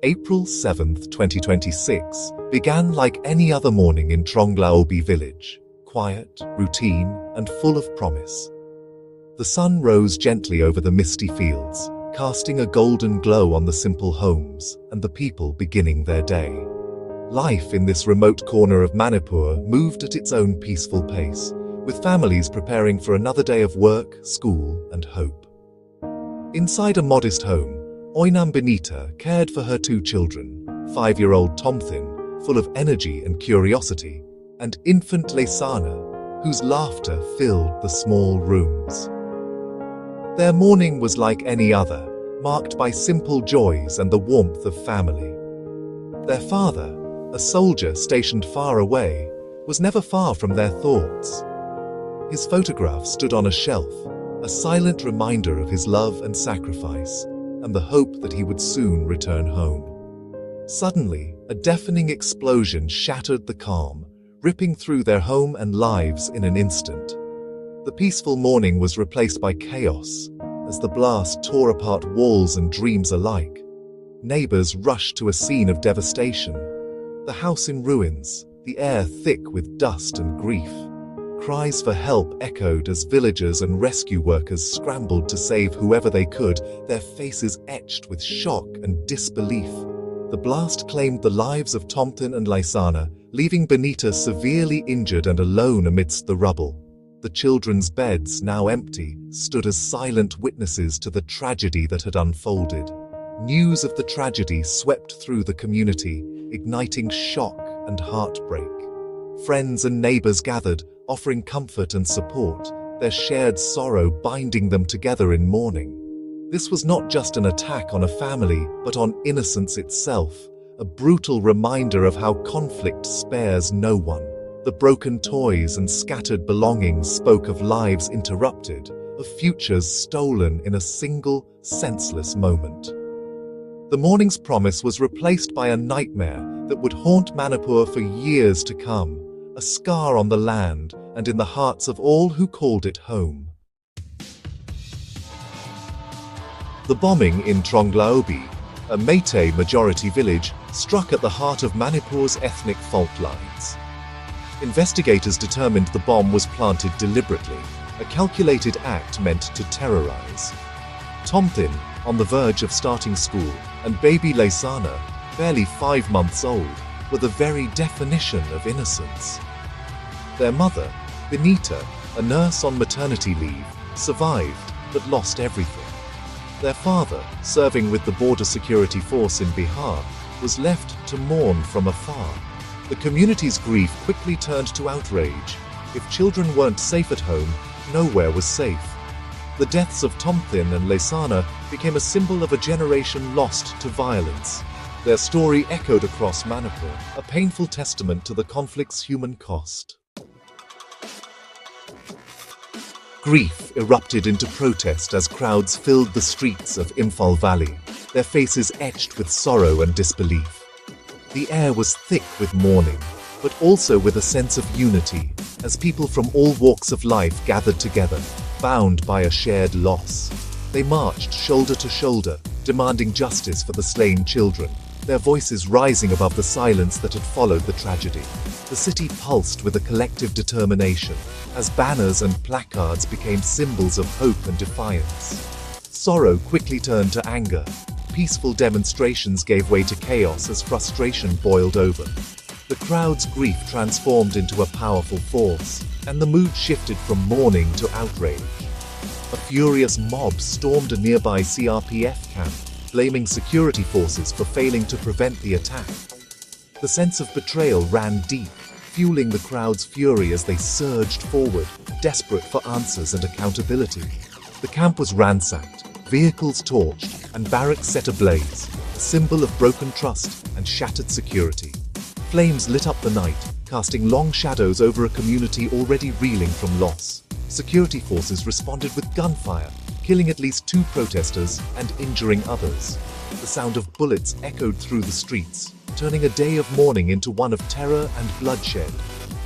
April 7th, 2026, began like any other morning in Tronglaobi village, quiet, routine, and full of promise. The sun rose gently over the misty fields, casting a golden glow on the simple homes and the people beginning their day. Life in this remote corner of Manipur moved at its own peaceful pace, with families preparing for another day of work, school, and hope. Inside a modest home, Oinam Benita cared for her two children, 5-year-old Tomthin, full of energy and curiosity, and infant Lesana, whose laughter filled the small rooms. Their morning was like any other, marked by simple joys and the warmth of family. Their father, a soldier stationed far away, was never far from their thoughts. His photograph stood on a shelf, a silent reminder of his love and sacrifice, and the hope that he would soon return home. Suddenly, a deafening explosion shattered the calm, ripping through their home and lives in an instant. The peaceful morning was replaced by chaos, as the blast tore apart walls and dreams alike. Neighbors rushed to a scene of devastation. The house in ruins, the air thick with dust and grief. Cries for help echoed as villagers and rescue workers scrambled to save whoever they could, their faces etched with shock and disbelief. The blast claimed the lives of Tomthin and Lesana, leaving Benita severely injured and alone amidst the rubble. The children's beds, now empty, stood as silent witnesses to the tragedy that had unfolded. News of the tragedy swept through the community, igniting shock and heartbreak. Friends and neighbors gathered, offering comfort and support, their shared sorrow binding them together in mourning. This was not just an attack on a family, but on innocence itself, a brutal reminder of how conflict spares no one. The broken toys and scattered belongings spoke of lives interrupted, of futures stolen in a single, senseless moment. The morning's promise was replaced by a nightmare that would haunt Manipur for years to come, a scar on the land and in the hearts of all who called it home. The bombing in Tronglaobi, a Meitei majority village, struck at the heart of Manipur's ethnic fault lines. Investigators determined the bomb was planted deliberately, a calculated act meant to terrorize. Tomthin, on the verge of starting school, and baby Lesana, barely 5 months old, were the very definition of innocence. Their mother, Benita, a nurse on maternity leave, survived but lost everything. Their father, serving with the border security force in Bihar, was left to mourn from afar. The community's grief quickly turned to outrage. If children weren't safe at home, nowhere was safe. The deaths of Tomthin and Lesana became a symbol of a generation lost to violence. Their story echoed across Manipur, a painful testament to the conflict's human cost. Grief erupted into protest as crowds filled the streets of Imphal Valley, their faces etched with sorrow and disbelief. The air was thick with mourning, but also with a sense of unity, as people from all walks of life gathered together, bound by a shared loss. They marched shoulder to shoulder, demanding justice for the slain children, their voices rising above the silence that had followed the tragedy. The city pulsed with a collective determination, as banners and placards became symbols of hope and defiance. Sorrow quickly turned to anger. Peaceful demonstrations gave way to chaos as frustration boiled over. The crowd's grief transformed into a powerful force, and the mood shifted from mourning to outrage. A furious mob stormed a nearby CRPF camp, blaming security forces for failing to prevent the attack. The sense of betrayal ran deep, fueling the crowd's fury as they surged forward, desperate for answers and accountability. The camp was ransacked, vehicles torched, and barracks set ablaze, a symbol of broken trust and shattered security. Flames lit up the night, casting long shadows over a community already reeling from loss. Security forces responded with gunfire, killing at least 2 protesters and injuring others. The sound of bullets echoed through the streets, turning a day of mourning into one of terror and bloodshed.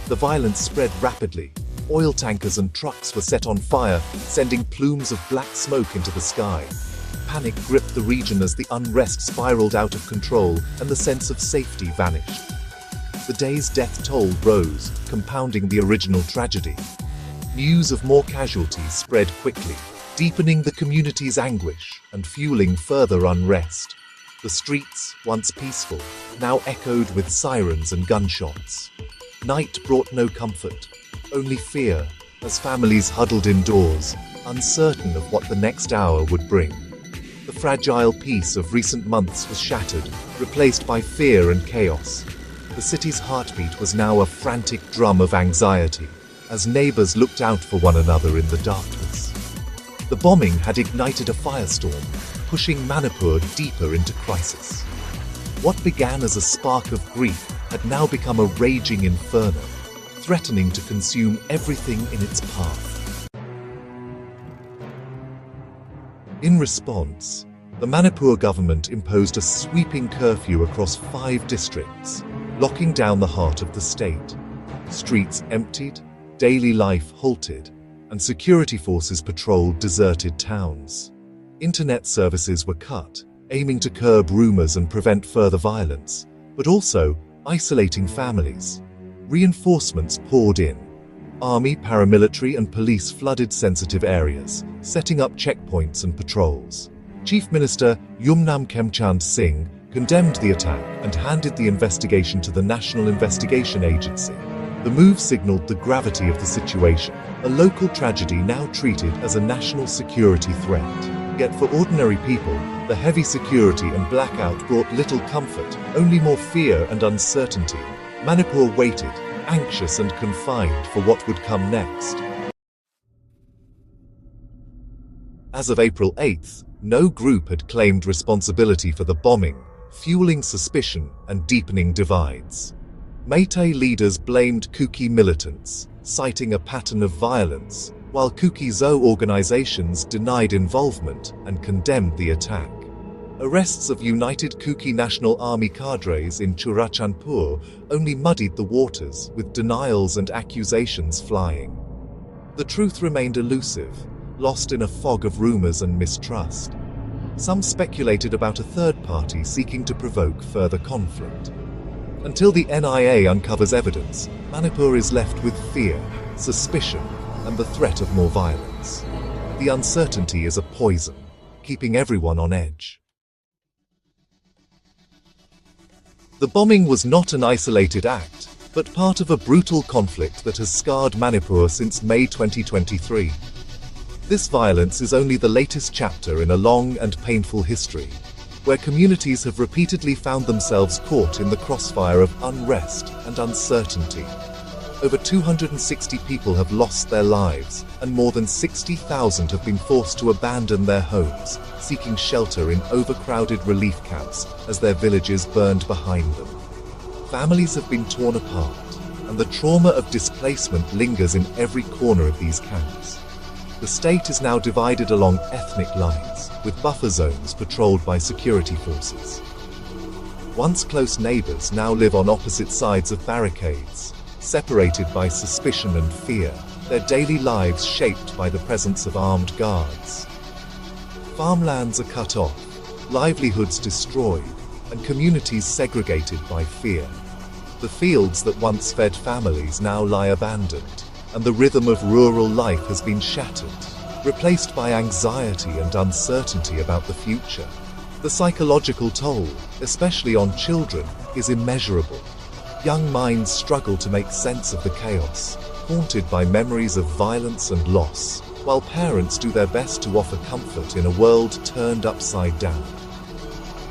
The violence spread rapidly. Oil tankers and trucks were set on fire, sending plumes of black smoke into the sky. Panic gripped the region as the unrest spiraled out of control and the sense of safety vanished. The day's death toll rose, compounding the original tragedy. News of more casualties spread quickly, deepening the community's anguish and fueling further unrest. The streets, once peaceful, now echoed with sirens and gunshots. Night brought no comfort, only fear, as families huddled indoors, uncertain of what the next hour would bring. The fragile peace of recent months was shattered, replaced by fear and chaos. The city's heartbeat was now a frantic drum of anxiety, as neighbors looked out for one another in the darkness. The bombing had ignited a firestorm, pushing Manipur deeper into crisis. What began as a spark of grief had now become a raging inferno, threatening to consume everything in its path. In response, the Manipur government imposed a sweeping curfew across 5 districts, locking down the heart of the state. Streets emptied, daily life halted, and security forces patrolled deserted towns. Internet services were cut, aiming to curb rumors and prevent further violence, but also isolating families. Reinforcements poured in. Army, paramilitary, and police flooded sensitive areas, setting up checkpoints and patrols. Chief Minister Yumnam Khemchand Singh condemned the attack and handed the investigation to the National Investigation Agency. The move signaled the gravity of the situation, a local tragedy now treated as a national security threat. Yet for ordinary people, the heavy security and blackout brought little comfort, only more fear and uncertainty. Manipur waited, anxious and confined for what would come next. As of April 8th, no group had claimed responsibility for the bombing, fueling suspicion and deepening divides. Meitei leaders blamed Kuki militants, citing a pattern of violence, while Kuki Zo organizations denied involvement and condemned the attack. Arrests of United Kuki National Army cadres in Churachandpur only muddied the waters, with denials and accusations flying. The truth remained elusive, lost in a fog of rumors and mistrust. Some speculated about a third party seeking to provoke further conflict. Until the NIA uncovers evidence, Manipur is left with fear, suspicion, and the threat of more violence. The uncertainty is a poison, keeping everyone on edge. The bombing was not an isolated act, but part of a brutal conflict that has scarred Manipur since May 2023. This violence is only the latest chapter in a long and painful history, where communities have repeatedly found themselves caught in the crossfire of unrest and uncertainty. Over 260 people have lost their lives, and more than 60,000 have been forced to abandon their homes, seeking shelter in overcrowded relief camps as their villages burned behind them. Families have been torn apart, and the trauma of displacement lingers in every corner of these camps. The state is now divided along ethnic lines, with buffer zones patrolled by security forces. Once close neighbors now live on opposite sides of barricades, separated by suspicion and fear, their daily lives shaped by the presence of armed guards. Farmlands are cut off, livelihoods destroyed, and communities segregated by fear. The fields that once fed families now lie abandoned, and the rhythm of rural life has been shattered, replaced by anxiety and uncertainty about the future. The psychological toll, especially on children, is immeasurable. Young minds struggle to make sense of the chaos, haunted by memories of violence and loss, while parents do their best to offer comfort in a world turned upside down.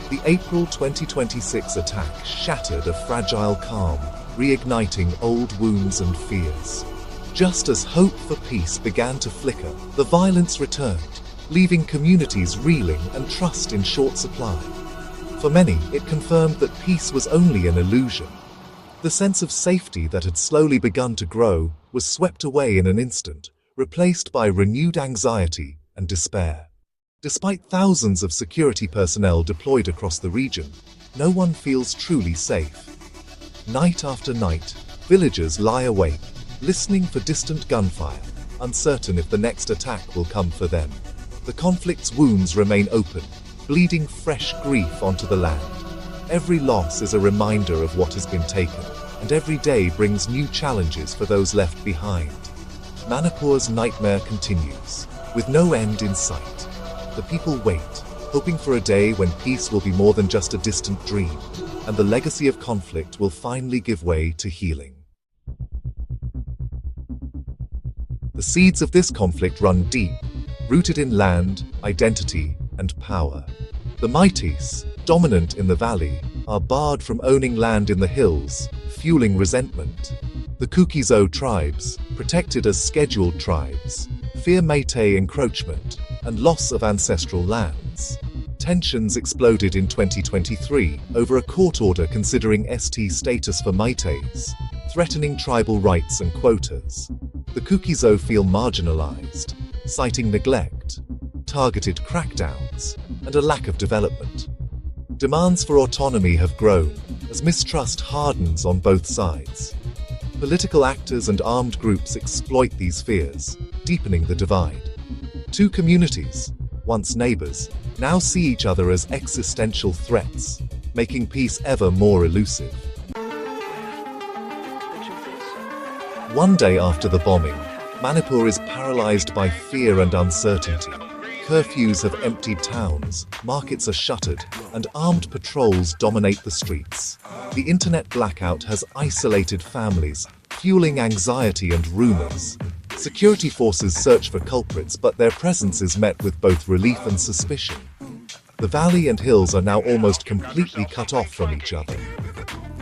The April 2026 attack shattered a fragile calm, reigniting old wounds and fears. Just as hope for peace began to flicker, the violence returned, leaving communities reeling and trust in short supply. For many, it confirmed that peace was only an illusion. The sense of safety that had slowly begun to grow was swept away in an instant, replaced by renewed anxiety and despair. Despite thousands of security personnel deployed across the region, no one feels truly safe. Night after night, villagers lie awake, listening for distant gunfire, uncertain if the next attack will come for them. The conflict's wounds remain open, bleeding fresh grief onto the land. Every loss is a reminder of what has been taken, and every day brings new challenges for those left behind. Manipur's nightmare continues, with no end in sight. The people wait, hoping for a day when peace will be more than just a distant dream, and the legacy of conflict will finally give way to healing. The seeds of this conflict run deep, rooted in land, identity, and power. The meiteis, dominant in the valley, are barred from owning land in the hills, fueling resentment. The kuki tribes, protected as scheduled tribes, fear meitei encroachment and loss of ancestral lands. Tensions exploded in 2023 over a court order considering ST status for meiteis, threatening tribal rights and quotas. The kuki feel marginalized, citing neglect, targeted crackdowns, and a lack of development. Demands for autonomy have grown as mistrust hardens on both sides. Political actors and armed groups exploit these fears, deepening the divide. Two communities, once neighbors, now see each other as existential threats, making peace ever more elusive. One day after the bombing, Manipur is paralyzed by fear and uncertainty. Curfews have emptied towns, markets are shuttered, and armed patrols dominate the streets. The internet blackout has isolated families, fueling anxiety and rumors. Security forces search for culprits, but their presence is met with both relief and suspicion. The valley and hills are now almost completely cut off from each other.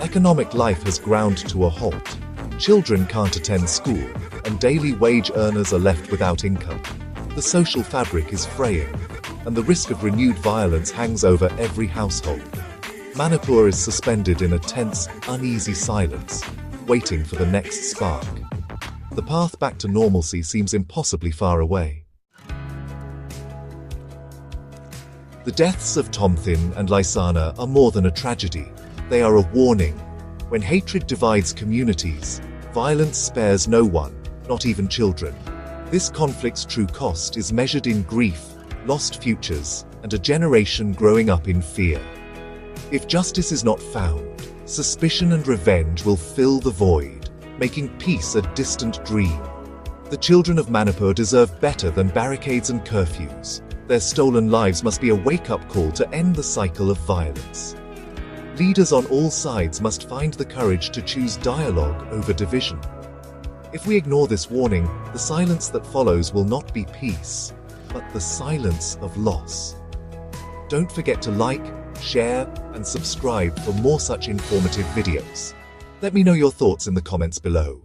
Economic life has ground to a halt. Children can't attend school, and daily wage earners are left without income. The social fabric is fraying, and the risk of renewed violence hangs over every household. Manipur is suspended in a tense, uneasy silence, waiting for the next spark. The path back to normalcy seems impossibly far away. The deaths of Tomthin and Lysana are more than a tragedy. They are a warning. When hatred divides communities, violence spares no one, not even children. This conflict's true cost is measured in grief, lost futures, and a generation growing up in fear. If justice is not found, suspicion and revenge will fill the void, making peace a distant dream. The children of Manipur deserve better than barricades and curfews. Their stolen lives must be a wake-up call to end the cycle of violence. Leaders on all sides must find the courage to choose dialogue over division. If we ignore this warning, the silence that follows will not be peace, but the silence of loss. Don't forget to like, share, and subscribe for more such informative videos. Let me know your thoughts in the comments below.